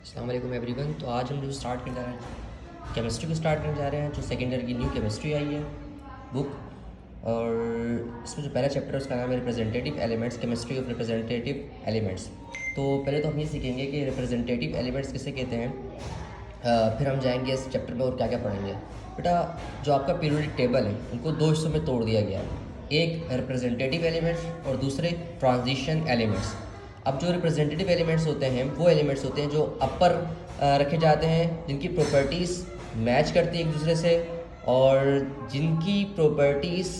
अस्सलाम वालेकुम एवरीवन। तो आज हम जो स्टार्ट करने जा रहे हैं केमिस्ट्री को स्टार्ट करने जा रहे हैं। जो सेकेंड ईयर की न्यू केमिस्ट्री आई है बुक, और इसमें जो पहला चैप्टर है उसका नाम है representative elements, chemistry of representative elements. तो पहले तो हम ये सीखेंगे कि रिप्रेजेंटेटिव एलिमेंट्स किसे कहते हैं, फिर हम जाएंगे इस चैप्टर में और क्या क्या पढ़ेंगे। बेटा, जो आपका पीरियोडिक टेबल है उनको दो हिस्सों में तोड़ दिया गया है, एक रिप्रेजेंटेटिव एलिमेंट्स और दूसरे ट्रांजिशन एलिमेंट्स। अब जो रिप्रेजेंटेटिव एलिमेंट्स होते हैं वो एलिमेंट्स होते हैं जो अपर रखे जाते हैं, जिनकी प्रॉपर्टीज़ मैच करती है एक दूसरे से, और जिनकी properties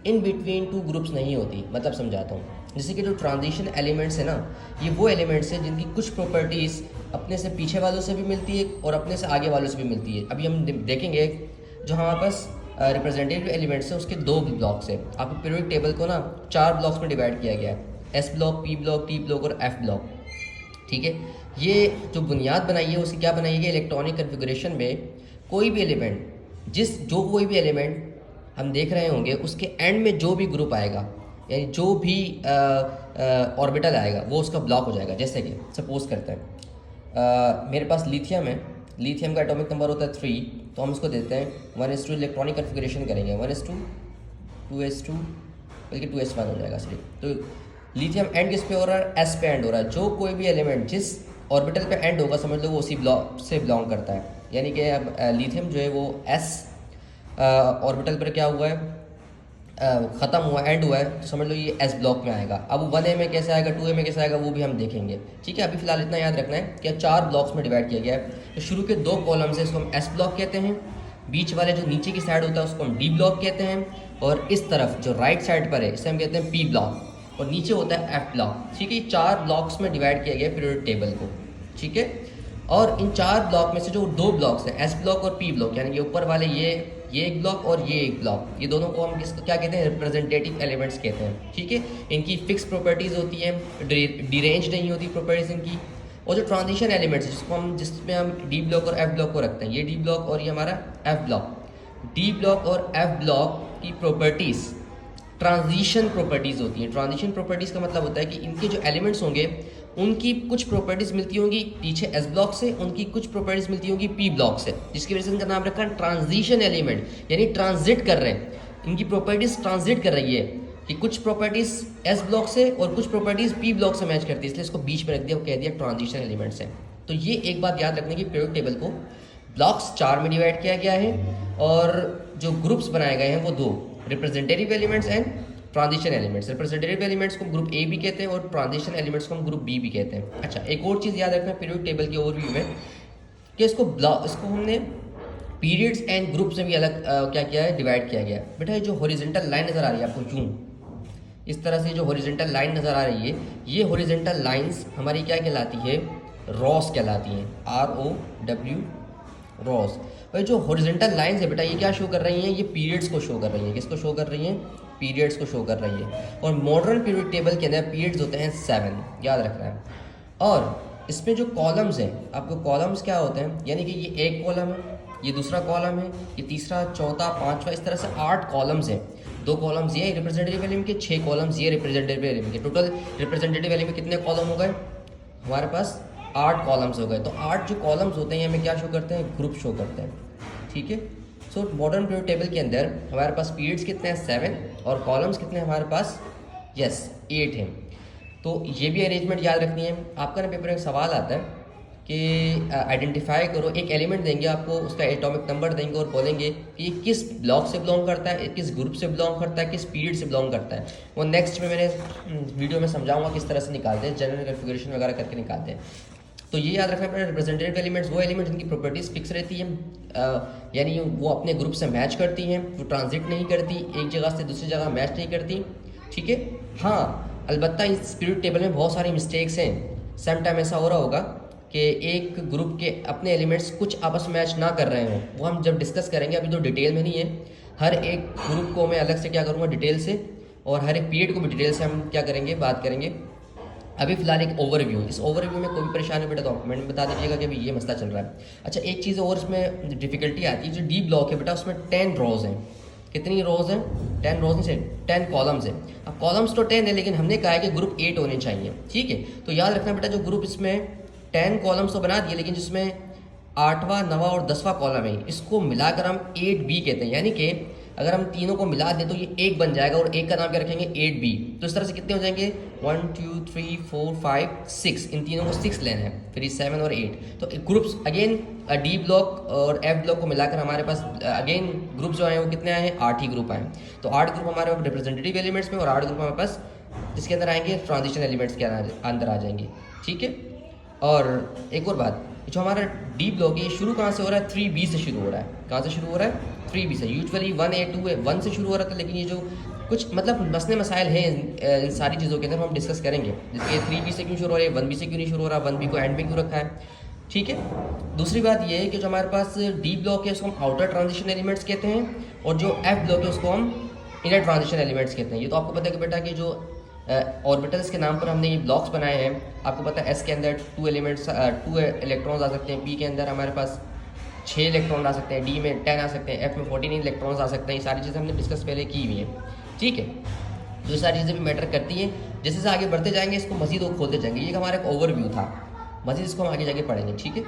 in between two groups नहीं होती। मतलब समझाता हूँ, जैसे कि जो ट्रांजिशन एलिमेंट्स है ना, ये वो एलिमेंट्स हैं जिनकी कुछ प्रॉपर्टीज़ अपने से पीछे वालों से भी मिलती है और अपने से आगे वालों से भी मिलती है। अभी हम देखेंगे जो हमारे पास रिप्रेजेंटेटिव एलिमेंट्स है उसके दो ब्लॉक्स है। आपको पीरियोडिक टेबल को ना 4 ब्लॉक्स में डिवाइड किया गया है, S block, P block, T block और एफ ब्लॉक। ठीक है, ये जो बुनियाद बनाई है उसकी क्या बनाई है, इलेक्ट्रॉनिक कन्फिगरेशन में कोई भी एलिमेंट कोई भी एलिमेंट हम देख रहे होंगे उसके एंड में जो भी ग्रुप आएगा, यानी जो भी ऑर्बिटल आएगा वो उसका ब्लॉक हो जाएगा। जैसे कि सपोज करते हैं मेरे पास लिथियम है, लिथियम का एटॉमिक नंबर होता है 3, तो हम इसको देते हैं 1s2, इलेक्ट्रॉनिक कन्फिगरेशन करेंगे 1s2 2s2, बल्कि 2s1 हो जाएगा सिर्फ। तो लिथियम एंड किस पे हो रहा है, एस पे एंड हो रहा है। जो कोई भी एलिमेंट जिस ऑर्बिटल पे एंड होगा समझ लो वो उसी ब्लॉक से बिलोंग करता है। यानी कि अब लिथियम जो है वो एस ऑर्बिटल पर क्या हुआ है, ख़त्म हुआ, एंड हुआ है, तो समझ लो ये एस ब्लॉक में आएगा। अब 1a में कैसे आएगा, 2a में कैसे आएगा, वो भी हम देखेंगे। ठीक है, अभी फिलहाल इतना याद रखना है कि 4 ब्लॉक्स में डिवाइड किया गया है। तो शुरू के 2 कॉलम्स है इसको हम एस ब्लॉक कहते हैं, बीच वाले जो नीचे की साइड होता है उसको हम डी ब्लॉक कहते हैं, और इस तरफ जो राइट साइड पर है इसे हम कहते हैं पी ब्लॉक, और नीचे होता है एफ ब्लॉक। ठीक है, 4 ब्लॉक्स में डिवाइड किया गया पीरियोडिक टेबल को। ठीक है, और इन 4 ब्लॉक में से जो 2 ब्लॉक्स हैं, एस ब्लॉक और पी ब्लॉक, यानी कि ऊपर वाले ये एक ब्लॉक और ये एक ब्लॉक, ये दोनों को हम क्या कहते हैं, रिप्रेजेंटेटिव एलिमेंट्स कहते हैं। ठीक है, इनकी फिक्स प्रॉपर्टीज़ होती हैं, डिरेंज नहीं होती प्रॉपर्टीज़ इनकी। और जो ट्रांजिशन एलिमेंट्स जिसमें हम डी ब्लॉक और एफ ब्लॉक को रखते हैं, ये डी ब्लॉक और ये हमारा एफ ब्लॉक। डी ब्लॉक और एफ ब्लॉक की प्रॉपर्टीज़ ट्रांजिशन प्रॉपर्टीज़ होती हैं। ट्रांजिशन प्रॉपर्टीज़ का मतलब होता है कि इनके जो एलिमेंट्स होंगे उनकी कुछ प्रॉपर्टीज़ मिलती होंगी पीछे एस ब्लॉक से, उनकी कुछ प्रॉपर्टीज़ मिलती होंगी पी ब्लॉक से, जिसकी वजह से इनका नाम रखा है ट्रांजिशन एलिमेंट, यानी ट्रांजिट कर रहे हैं। इनकी प्रॉपर्टीज़ ट्रांजिट कर रही है कि कुछ प्रॉपर्टीज़ एस ब्लॉक से और कुछ प्रॉपर्टीज़ पी ब्लॉक से मैच करती है, इसलिए इसको बीच में रख दिया, कह दिया ट्रांजिशन एलिमेंट्स है। तो ये एक बात याद रखने की, पीरियोडिक टेबल को ब्लॉक्स 4 में डिवाइड किया गया है, और जो ग्रुप्स बनाए गए हैं वो 2, representative elements and transition elements. Representative elements को ग्रुप ए भी कहते हैं और ट्रांजिशन एलिमेंट्स को हम ग्रुप बी भी कहते हैं। अच्छा, एक और चीज़ याद रखना है पीरियोडिक टेबल के ओवरव्यू में कि इसको हमने पीरियड्स एंड ग्रुप्स में भी अलग क्या किया है, डिवाइड किया गया है। बेटा, ये जो हॉरिजॉन्टल लाइन नज़र आ रही है आपको यूं इस तरह से, जो हॉरिजॉन्टल लाइन नज़र आ रही है, ये हॉरिजॉन्टल लाइंस हमारी क्या कहलाती है, रॉस कहलाती हैं, ROW, रॉस। भाई, जो हॉरिजॉन्टल लाइंस है बेटा, ये क्या शो कर रही हैं, ये पीरियड्स को शो कर रही हैं। किसको शो कर रही हैं, पीरियड्स को शो कर रही है। और मॉडर्न पीरियड टेबल के अंदर पीरियड्स होते हैं 7, याद रखना है। और इसमें जो कॉलम्स हैं, आपको कॉलम्स क्या होते हैं, यानी कि ये एक कॉलम है, ये दूसरा कॉलम है, ये तीसरा, चौथा, पांचवा, इस तरह से 8 कॉलम्स हैं। 2 कॉलम्स ये रिप्रेजेंटेटिव एलिमेंट के, 6 कॉलम्स ये रिप्रेजेंटेटिव एलिमेंट के। टोटल रिप्रेजेंटेटिव एलिमेंट कितने कॉलम हो गए हमारे पास, 8 कॉलम्स हो गए। तो 8 जो कॉलम्स होते हैं हमें क्या शो करते हैं, ग्रुप शो करते हैं। ठीक है, सो मॉडर्न पीरियड टेबल के अंदर हमारे पास पीरियड्स कितने हैं, 7, और कॉलम्स कितने हैं हमारे पास, 8 हैं। तो ये भी अरेंजमेंट याद रखनी है। आपका ना पेपर में एक सवाल आता है कि आइडेंटिफाई करो, एक एलिमेंट देंगे आपको, उसका एटॉमिक नंबर देंगे और बोलेंगे कि ये किस ब्लॉक से बिलोंग करता है, किस ग्रुप से बिलोंग करता है, किस पीरियड से बिलोंग करता है। वो नेक्स्ट में मैंने वीडियो में समझाऊंगा किस तरह से निकालते हैं, जनरल कन्फिगरेशन वगैरह करके निकालते हैं। तो ये याद रखना पड़ेगा, रिप्रेजेंटेटिव एलिमेंट्स वो एलिमेंट जिनकी प्रॉपर्टीज़ फिक्स रहती हैं, यानी वो अपने ग्रुप से मैच करती हैं, वो ट्रांजिट नहीं करती, एक जगह से दूसरी जगह मैच नहीं करती। ठीक है, हाँ, अलबत्ता इस पीरियड टेबल में बहुत सारी मिस्टेक्स हैं। सम टाइम ऐसा हो रहा होगा कि एक ग्रुप के अपने एलिमेंट्स कुछ आपस में मैच ना कर रहे हों, वो हम जब डिस्कस करेंगे, अभी तो डिटेल में नहीं है। हर एक ग्रुप को मैं अलग से क्या करूँगा, डिटेल से, और हर एक पीरियड को भी डिटेल से हम क्या करेंगे, बात करेंगे। अभी फिलहाल एक ओवरव्यू, इस ओवरव्यू में कोई भी परेशानी बेटा तो कमेंट में बता दीजिएगा कि अभी ये मसला चल रहा है। अच्छा, एक चीज़ और इसमें डिफिकल्टी आती है, जो डी ब्लॉक है बेटा उसमें 10 रोज़ हैं। कितनी रोज़ हैं, 10 रोज़ से 10 कॉलम्स हैं। अब कॉलम्स तो 10 है, लेकिन हमने कहा है कि ग्रुप 8 होने चाहिए। ठीक है, तो याद रखना बेटा, जो ग्रुप इसमें 10 कॉलम्स तो बना दिए, लेकिन जिसमें 8वां 9वां और 10वां कॉलम है, इसको मिलाकर हम 8B कहते हैं। यानी कि अगर हम तीनों को मिला दें तो ये एक बन जाएगा, और एक का नाम क्या रखेंगे 8B। तो इस तरह से कितने हो जाएंगे 1 2 3 4 5 6, इन तीनों को 6 लेना है, फिर 7 और 8। तो ग्रुप्स अगेन डी ब्लॉक और एफ ब्लॉक को मिलाकर हमारे पास अगेन ग्रुप जो आए वो कितने आए हैं 8 ही ग्रुप आए। तो 8 ग्रुप हमारे पास रिप्रेजेंटेटिव एलिमेंट्स में और 8 ग्रुप हमारे पास इसके अंदर आएंगे ट्रांजिशन एलिमेंट्स के अंदर आ जाएंगे। ठीक है। और एक और बात, जो हमारा डी ब्लॉक है ये शुरू कहाँ से हो रहा है 3B से शुरू हो रहा है। कहाँ से शुरू हो रहा है 3B से। यूजुअली 1A 2A 1 से शुरू हो रहा था, लेकिन ये जो कुछ मतलब मसले मसाइल हैं इन सारी चीज़ों के अंदर हम डिस्कस करेंगे, जैसे 3B से क्यों शुरू हो रहा है, 1B से क्यों नहीं शुरू हो रहा, 1B को एंड में क्यों रखा है। ठीक है। दूसरी बात ये है कि जो हमारे पास डी ब्लॉक है उसको हम आउटर ट्रांजिशन एलिमेंट्स कहते हैं, और जो एफ ब्लॉक है उसको हम इनर ट्रांजिशन एलिमेंट्स कहते हैं। ये तो आपको पता है कि बेटा कि जो ऑर्बिटल्स के नाम पर हमने ये ब्लॉक्स बनाए हैं, आपको पता है एस के अंदर 2 इलेक्ट्रॉन्स आ सकते हैं, पी के अंदर हमारे पास 6 इलेक्ट्रॉन आ सकते हैं, डी में 10 आ सकते हैं, एफ में 14 इलेक्ट्रॉन्स आ सकते हैं। ये सारी चीज़ें हमने डिस्कस पहले की हुई हैं। ठीक है। तो ये सारी चीज़ें भी मैटर करती हैं। जैसे जैसे आगे बढ़ते जाएंगे इसको मजीद वो खोलते जाएंगे। ये हमारा एक ओवरव्यू था, मजीद इसको हम आगे जाके पढ़ेंगे। ठीक है।